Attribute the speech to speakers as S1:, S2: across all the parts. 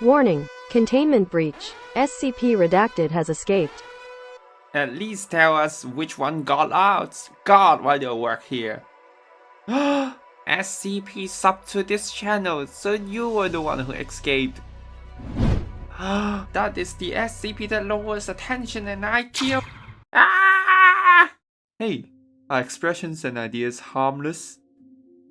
S1: Warning. Containment breach. SCP redacted has escaped.
S2: At least tell us which one got out. God, why do you work here? SCP sub to this channel, so you were the one who escaped. That is the SCP that lowers attention and IQ. Ah! Hey, are expressions and ideas harmless?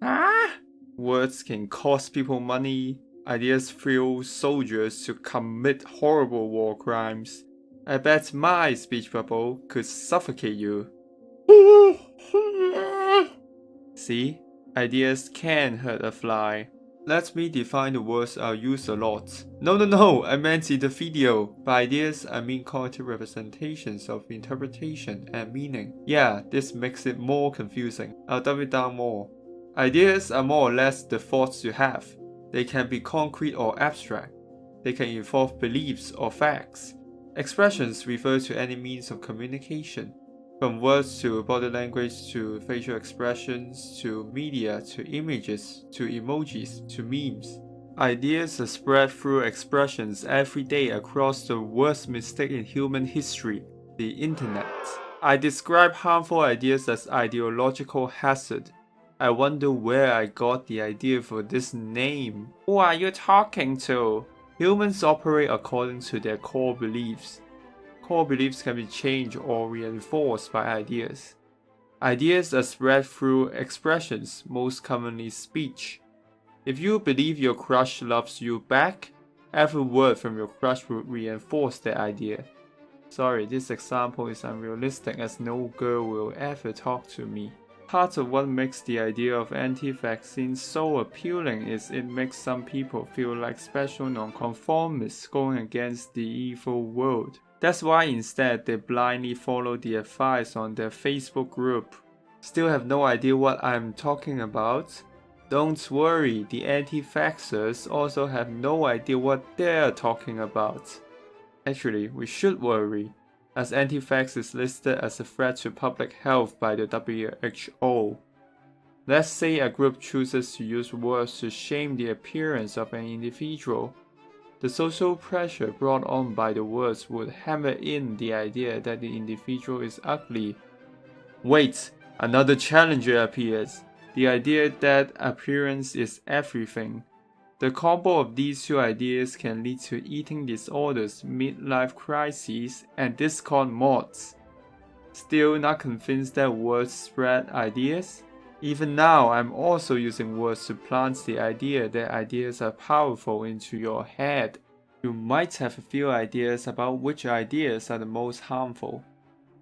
S2: Ah! Words can cost people money. Ideas fuel soldiers to commit horrible war crimes. I bet my speech bubble could suffocate you. See? Ideas can hurt a fly. Let me define the words I'll use a lot. No, I meant in the video. By ideas, I mean cognitive representations of interpretation and meaning. Yeah, this makes it more confusing. I'll dumb it down more. Ideas are more or less the thoughts you have. They can be concrete or abstract. They can involve beliefs or facts. Expressions refer to any means of communication. From words to body language to facial expressions to media to images to emojis to memes. Ideas are spread through expressions every day across the worst mistake in human history, the internet. I describe harmful ideas as ideological hazard. I wonder where I got the idea for this name. Who are you talking to? Humans operate according to their core beliefs. Core beliefs can be changed or reinforced by ideas. Ideas are spread through expressions, most commonly speech. If you believe your crush loves you back, every word from your crush will reinforce that idea. Sorry, this example is unrealistic as no girl will ever talk to me. Part of what makes the idea of anti-vaccine so appealing is it makes some people feel like special nonconformists going against the evil world. That's why instead they blindly follow the advice on their Facebook group. Still have no idea what I'm talking about? Don't worry, the anti-vaxxers also have no idea what they're talking about. Actually, we should worry, as anti-vax is listed as a threat to public health by the WHO. Let's say a group chooses to use words to shame the appearance of an individual. The social pressure brought on by the words would hammer in the idea that the individual is ugly. Wait, another challenger appears. The idea that appearance is everything. The combo of these two ideas can lead to eating disorders, midlife crises, and Discord mods. Still not convinced that words spread ideas? Even now, I'm also using words to plant the idea that ideas are powerful into your head. You might have a few ideas about which ideas are the most harmful.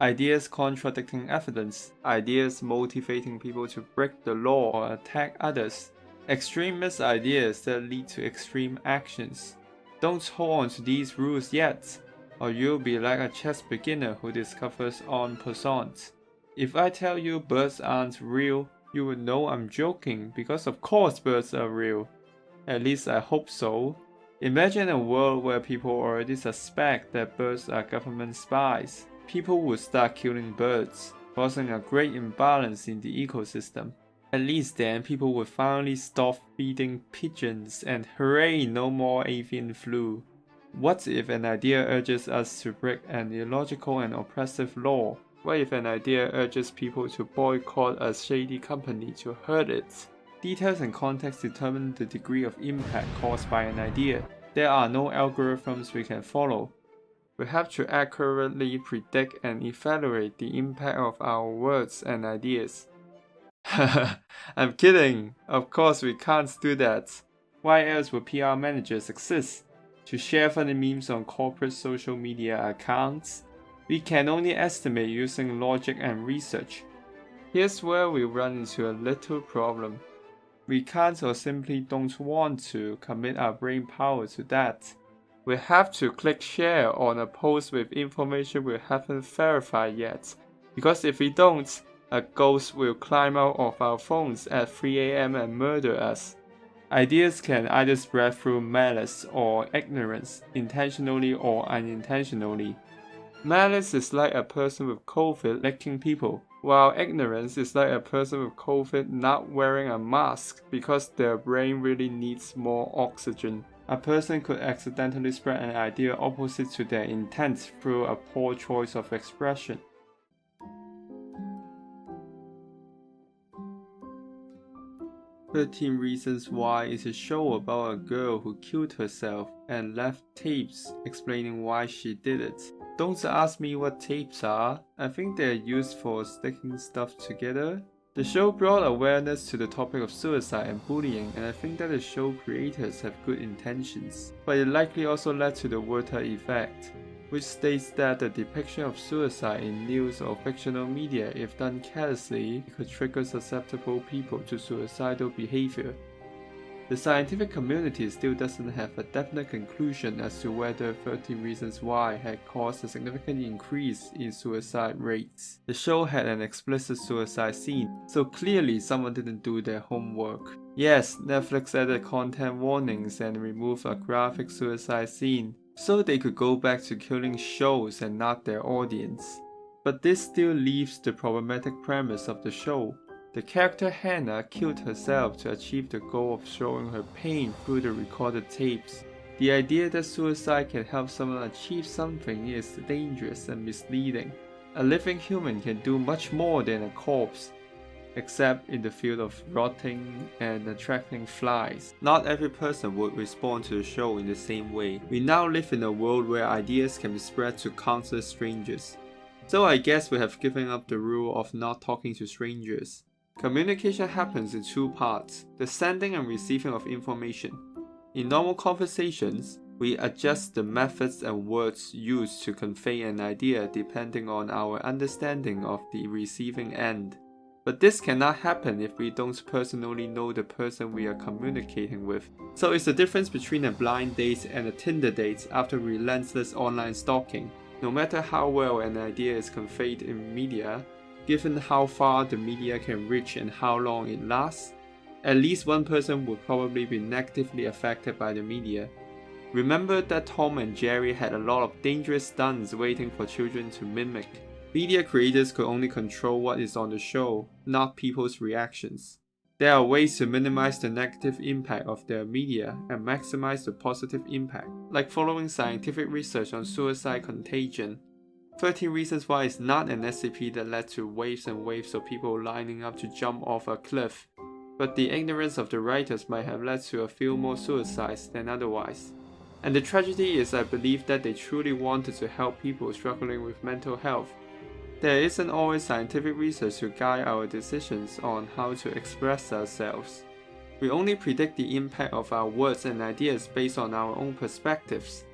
S2: Ideas contradicting evidence, ideas motivating people to break the law or attack others, extremist ideas that lead to extreme actions. Don't hold on to these rules yet, or you'll be like a chess beginner who discovers en passant. If I tell you birds aren't real, you would know I'm joking, because of course birds are real. At least I hope so. Imagine a world where people already suspect that birds are government spies. People would start killing birds, causing a great imbalance in the ecosystem. At least then people would finally stop feeding pigeons and hooray, no more avian flu. What if an idea urges us to break an illogical and oppressive law? What if an idea urges people to boycott a shady company to hurt it? Details and context determine the degree of impact caused by an idea. There are no algorithms we can follow. We have to accurately predict and evaluate the impact of our words and ideas. I'm kidding! Of course we can't do that. Why else would PR managers exist? To share funny memes on corporate social media accounts? We can only estimate using logic and research. Here's where we run into a little problem. We can't or simply don't want to commit our brain power to that. We have to click share on a post with information we haven't verified yet, because if we don't, a ghost will climb out of our phones at 3 AM and murder us. Ideas can either spread through malice or ignorance, intentionally or unintentionally. Malice is like a person with COVID licking people, while ignorance is like a person with COVID not wearing a mask because their brain really needs more oxygen. A person could accidentally spread an idea opposite to their intent through a poor choice of expression. "13 Reasons Why" is a show about a girl who killed herself and left tapes explaining why she did it. Don't ask me what tapes are. I think they're used for sticking stuff together. The show brought awareness to the topic of suicide and bullying, and I think that the show creators have good intentions. But it likely also led to the Werther effect, which states that the depiction of suicide in news or fictional media, if done carelessly, could trigger susceptible people to suicidal behavior. The scientific community still doesn't have a definite conclusion as to whether 13 Reasons Why had caused a significant increase in suicide rates. The show had an explicit suicide scene, so clearly someone didn't do their homework. Yes, Netflix added content warnings and removed a graphic suicide scene, so they could go back to killing shows and not their audience. But this still leaves the problematic premise of the show. The character Hannah killed herself to achieve the goal of showing her pain through the recorded tapes. The idea that suicide can help someone achieve something is dangerous and misleading. A living human can do much more than a corpse, except in the field of rotting and attracting flies. Not every person would respond to the show in the same way. We now live in a world where ideas can be spread to countless strangers. So I guess we have given up the rule of not talking to strangers. Communication happens in two parts, the sending and receiving of information. In normal conversations, we adjust the methods and words used to convey an idea depending on our understanding of the receiving end. But this cannot happen if we don't personally know the person we are communicating with. So it's the difference between a blind date and a Tinder date after relentless online stalking. No matter how well an idea is conveyed in media, given how far the media can reach and how long it lasts, at least one person would probably be negatively affected by the media. Remember that Tom and Jerry had a lot of dangerous stunts waiting for children to mimic. Media creators could only control what is on the show, not people's reactions. There are ways to minimize the negative impact of their media and maximize the positive impact, like following scientific research on suicide contagion. 13 Reasons Why is not an SCP that led to waves and waves of people lining up to jump off a cliff, but the ignorance of the writers might have led to a few more suicides than otherwise. And the tragedy is I believe that they truly wanted to help people struggling with mental health. There isn't always scientific research to guide our decisions on how to express ourselves. We only predict the impact of our words and ideas based on our own perspectives.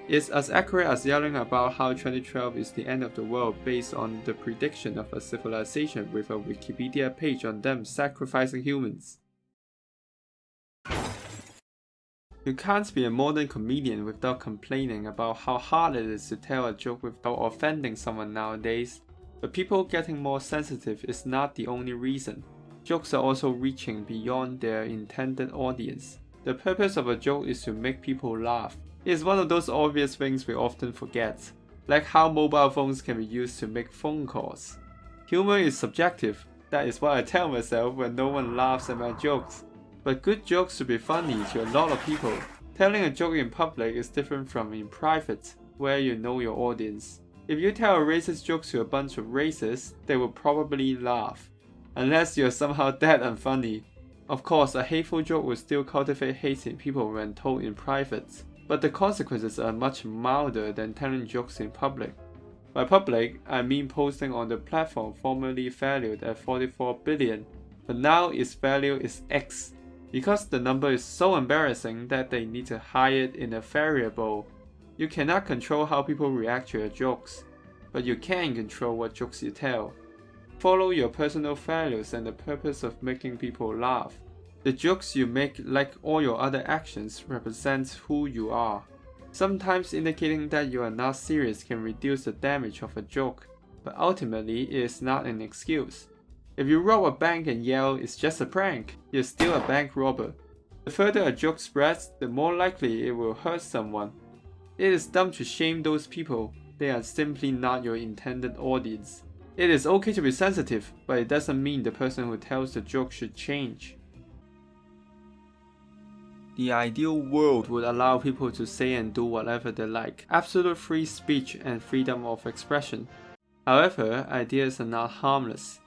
S2: It's as accurate as yelling about how 2012 is the end of the world based on the prediction of a civilization with a Wikipedia page on them sacrificing humans. You can't be a modern comedian without complaining about how hard it is to tell a joke without offending someone nowadays. But people getting more sensitive is not the only reason. Jokes are also reaching beyond their intended audience. The purpose of a joke is to make people laugh. It is one of those obvious things we often forget, like how mobile phones can be used to make phone calls. Humor is subjective. That is what I tell myself when no one laughs at my jokes. But good jokes should be funny to a lot of people. Telling a joke in public is different from in private, where you know your audience. If you tell a racist joke to a bunch of racists, they will probably laugh, unless you are somehow that unfunny. Of course, a hateful joke will still cultivate hate in people when told in private, but the consequences are much milder than telling jokes in public. By public, I mean posting on the platform formerly valued at 44 billion, but now its value is X, because the number is so embarrassing that they need to hide it in a variable. You cannot control how people react to your jokes, but you can control what jokes you tell. Follow your personal values and the purpose of making people laugh. The jokes you make, like all your other actions, represent who you are. Sometimes indicating that you are not serious can reduce the damage of a joke, but ultimately it is not an excuse. If you rob a bank and yell, "It's just a prank," you're still a bank robber. The further a joke spreads, the more likely it will hurt someone. It is dumb to shame those people. They are simply not your intended audience. It is okay to be sensitive, but it doesn't mean the person who tells the joke should change. The ideal world would allow people to say and do whatever they like, absolute free speech and freedom of expression. However, ideas are not harmless.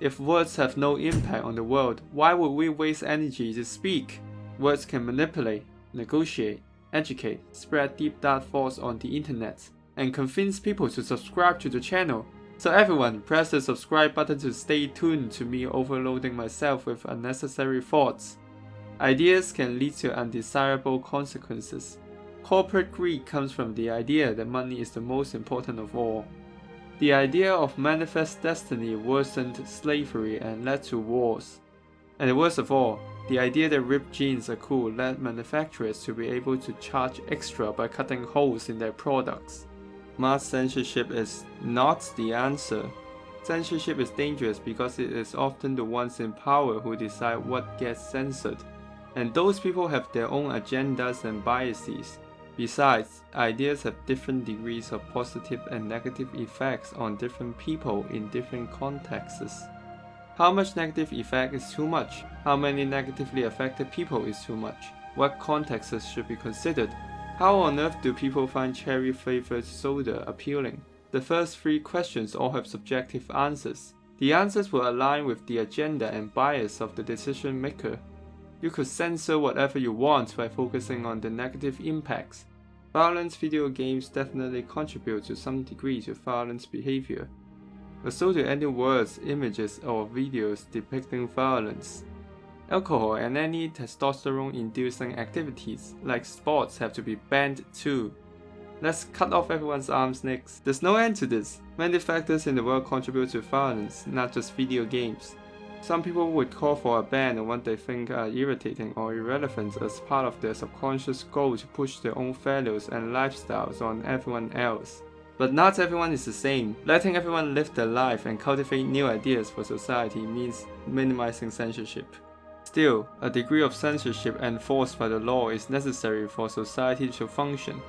S2: If words have no impact on the world, why would we waste energy to speak? Words can manipulate, negotiate, educate, spread deep dark thoughts on the internet, and convince people to subscribe to the channel. So everyone, press the subscribe button to stay tuned to me overloading myself with unnecessary thoughts. Ideas can lead to undesirable consequences. Corporate greed comes from the idea that money is the most important of all. The idea of manifest destiny worsened slavery and led to wars. And worst of all, the idea that ripped jeans are cool led manufacturers to be able to charge extra by cutting holes in their products. Mass censorship is not the answer. Censorship is dangerous because it is often the ones in power who decide what gets censored. And those people have their own agendas and biases. Besides, ideas have different degrees of positive and negative effects on different people in different contexts. How much negative effect is too much? How many negatively affected people is too much? What contexts should be considered? How on earth do people find cherry-flavored soda appealing? The first three questions all have subjective answers. The answers will align with the agenda and bias of the decision maker. You could censor whatever you want by focusing on the negative impacts. Violent video games definitely contribute to some degree to violent behavior, but so do any words, images, or videos depicting violence. Alcohol and any testosterone-inducing activities like sports have to be banned too. Let's cut off everyone's arms next. There's no end to this. Many factors in the world contribute to violence, not just video games. Some people would call for a ban on what they think are irritating or irrelevant as part of their subconscious goal to push their own values and lifestyles on everyone else. But not everyone is the same. Letting everyone live their life and cultivate new ideas for society means minimizing censorship. Still, a degree of censorship enforced by the law is necessary for society to function.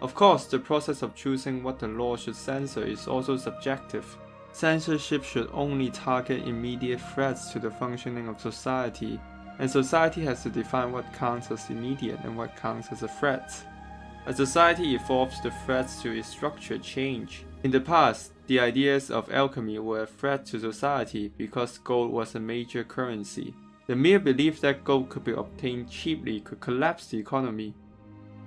S2: Of course, the process of choosing what the law should censor is also subjective. Censorship should only target immediate threats to the functioning of society, and society has to define what counts as immediate and what counts as a threat. As society evolves, the threats to its structure change. In the past, the ideas of alchemy were a threat to society because gold was a major currency. The mere belief that gold could be obtained cheaply could collapse the economy.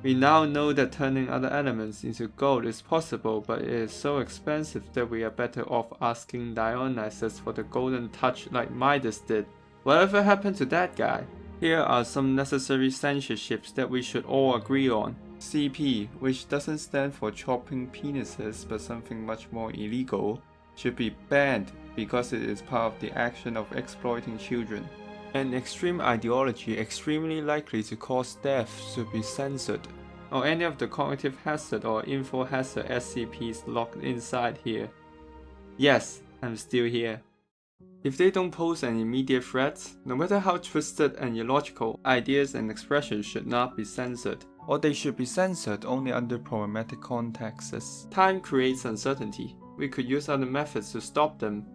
S2: We now know that turning other elements into gold is possible, but it is so expensive that we are better off asking Dionysus for the golden touch like Midas did. Whatever happened to that guy? Here are some necessary censorships that we should all agree on. CP, which doesn't stand for chopping penises but something much more illegal, should be banned because it is part of the action of exploiting children. An extreme ideology extremely likely to cause death should be censored, or any of the cognitive hazard or info hazard SCPs locked inside here. Yes, I'm still here. If they don't pose an immediate threat, no matter how twisted and illogical, ideas and expressions should not be censored, or they should be censored only under problematic contexts. Time creates uncertainty. We could use other methods to stop them.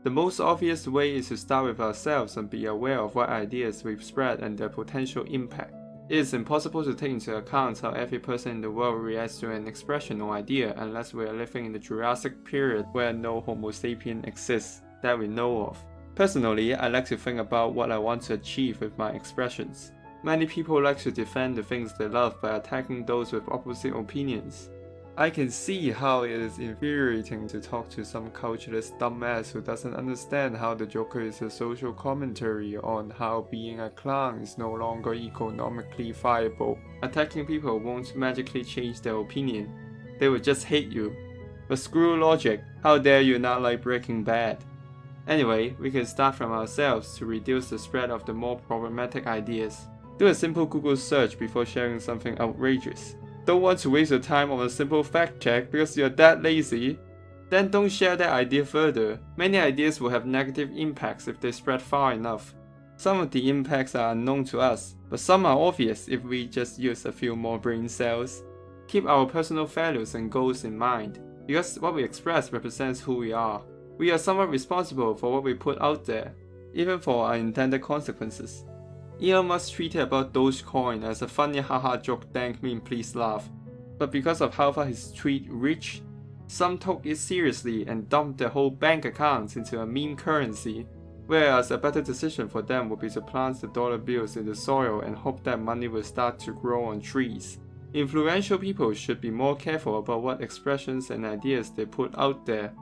S2: The most obvious way is to start with ourselves and be aware of what ideas we've spread and their potential impact. It is impossible to take into account how every person in the world reacts to an expression or idea unless we are living in the Jurassic period where no Homo sapien exists that we know of. Personally, I like to think about what I want to achieve with my expressions. Many people like to defend the things they love by attacking those with opposite opinions. I can see how it is infuriating to talk to some cultureless dumbass who doesn't understand how the Joker is a social commentary on how being a clown is no longer economically viable. Attacking people won't magically change their opinion. They will just hate you. But screw logic, how dare you not like Breaking Bad? Anyway, we can start from ourselves to reduce the spread of the more problematic ideas. Do a simple Google search before sharing something outrageous. Don't want to waste your time on a simple fact check because you're that lazy? Then don't share that idea further. Many ideas will have negative impacts if they spread far enough. Some of the impacts are unknown to us, but some are obvious if we just use a few more brain cells. Keep our personal values and goals in mind, because what we express represents who we are. We are somewhat responsible for what we put out there, even for our intended consequences. Elon Musk tweeted about Dogecoin as a funny haha joke, thank me and please laugh. But because of how far his tweet reached, some took it seriously and dumped their whole bank accounts into a meme currency, whereas a better decision for them would be to plant the dollar bills in the soil and hope that money will start to grow on trees. Influential people should be more careful about what expressions and ideas they put out there.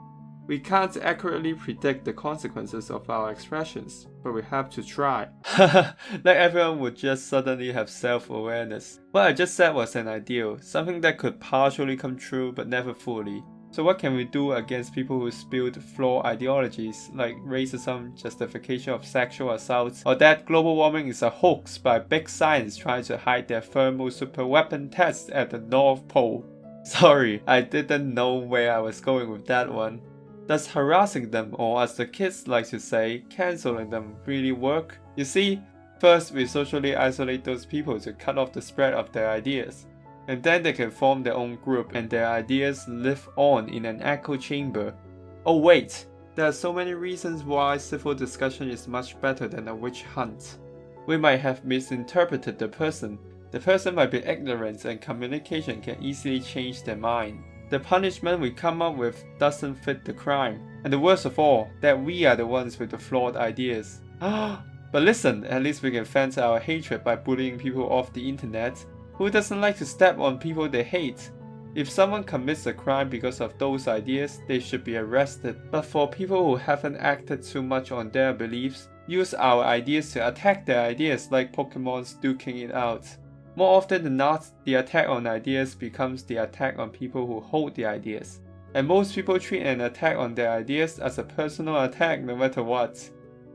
S2: We can't accurately predict the consequences of our expressions, but we have to try. Like everyone would just suddenly have self-awareness. What I just said was an ideal, something that could partially come true but never fully. So what can we do against people who spewed flawed ideologies like racism, justification of sexual assaults, or that global warming is a hoax by big science trying to hide their thermal superweapon tests at the North Pole? Sorry, I didn't know where I was going with that one. Does harassing them, or as the kids like to say, cancelling them, really work? You see, first we socially isolate those people to cut off the spread of their ideas. And then they can form their own group and their ideas live on in an echo chamber. Oh wait, there are so many reasons why civil discussion is much better than a witch hunt. We might have misinterpreted the person might be ignorant, and communication can easily change their mind. The punishment we come up with doesn't fit the crime, and the worst of all, that we are the ones with the flawed ideas. But listen, at least we can vent our hatred by bullying people off the internet. Who doesn't like to step on people they hate? If someone commits a crime because of those ideas, they should be arrested. But for people who haven't acted too much on their beliefs, use our ideas to attack their ideas like Pokemon's duking it out. More often than not, the attack on ideas becomes the attack on people who hold the ideas. And most people treat an attack on their ideas as a personal attack no matter what.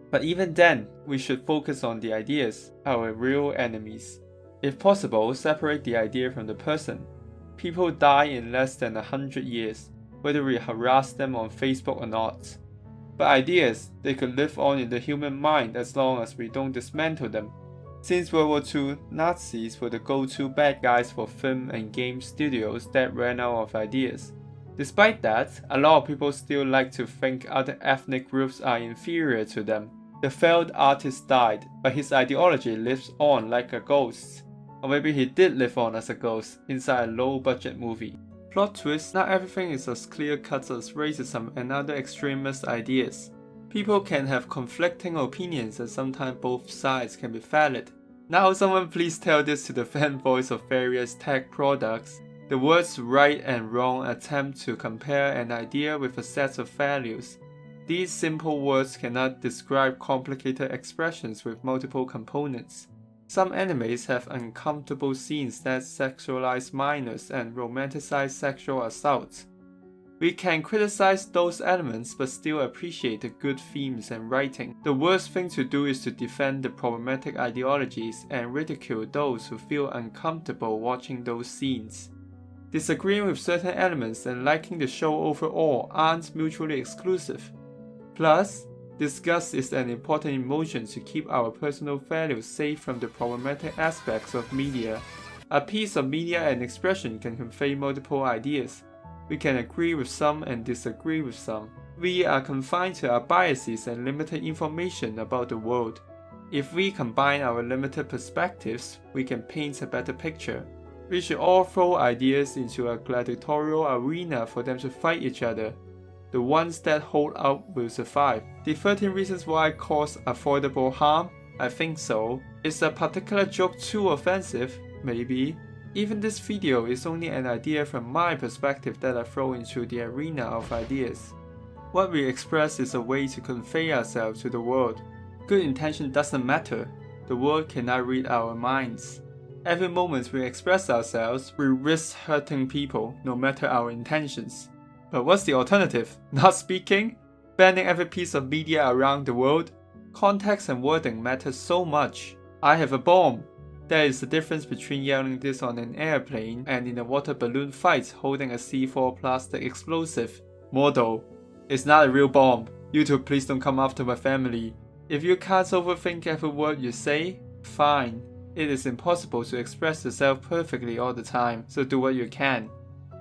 S2: But even then, we should focus on the ideas, our real enemies. If possible, separate the idea from the person. People die in less than 100 years, whether we harass them on Facebook or not. But ideas, they could live on in the human mind as long as we don't dismantle them. Since World War II, Nazis were the go-to bad guys for film and game studios that ran out of ideas. Despite that, a lot of people still like to think other ethnic groups are inferior to them. The failed artist died, but his ideology lives on like a ghost. Or maybe he did live on as a ghost inside a low-budget movie. Plot twist, not everything is as clear-cut as racism and other extremist ideas. People can have conflicting opinions and sometimes both sides can be valid. Now someone please tell this to the fanboys of various tech products. The words right and wrong attempt to compare an idea with a set of values. These simple words cannot describe complicated expressions with multiple components. Some animes have uncomfortable scenes that sexualize minors and romanticize sexual assault. We can criticize those elements but still appreciate the good themes and writing. The worst thing to do is to defend the problematic ideologies and ridicule those who feel uncomfortable watching those scenes. Disagreeing with certain elements and liking the show overall aren't mutually exclusive. Plus, disgust is an important emotion to keep our personal values safe from the problematic aspects of media. A piece of media and expression can convey multiple ideas. We can agree with some and disagree with some. We are confined to our biases and limited information about the world. If we combine our limited perspectives, we can paint a better picture. We should all throw ideas into a gladiatorial arena for them to fight each other. The ones that hold out will survive. The 13 reasons why cause avoidable harm? I think so. Is a particular joke too offensive? Maybe. Even this video is only an idea from my perspective that I throw into the arena of ideas. What we express is a way to convey ourselves to the world. Good intention doesn't matter. The world cannot read our minds. Every moment we express ourselves, we risk hurting people, no matter our intentions. But what's the alternative? Not speaking? Banning every piece of media around the world? Context and wording matter so much. I have a bomb. There is a difference between yelling this on an airplane and in a water balloon fight holding a C4 plastic explosive. Motto: it's not a real bomb. You two please don't come after my family. If you can't overthink every word you say, fine. It is impossible to express yourself perfectly all the time, so do what you can.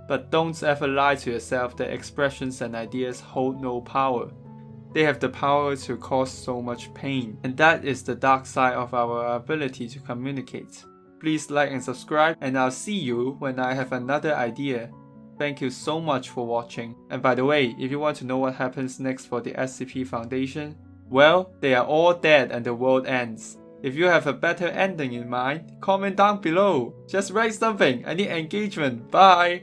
S2: But don't ever lie to yourself that expressions and ideas hold no power. They have the power to cause so much pain, and that is the dark side of our ability to communicate. Please like and subscribe, and I'll see you when I have another idea. Thank you so much for watching. And by the way, if you want to know what happens next for the SCP Foundation, well, they are all dead and the world ends. If you have a better ending in mind, comment down below. Just write something, I need engagement, bye!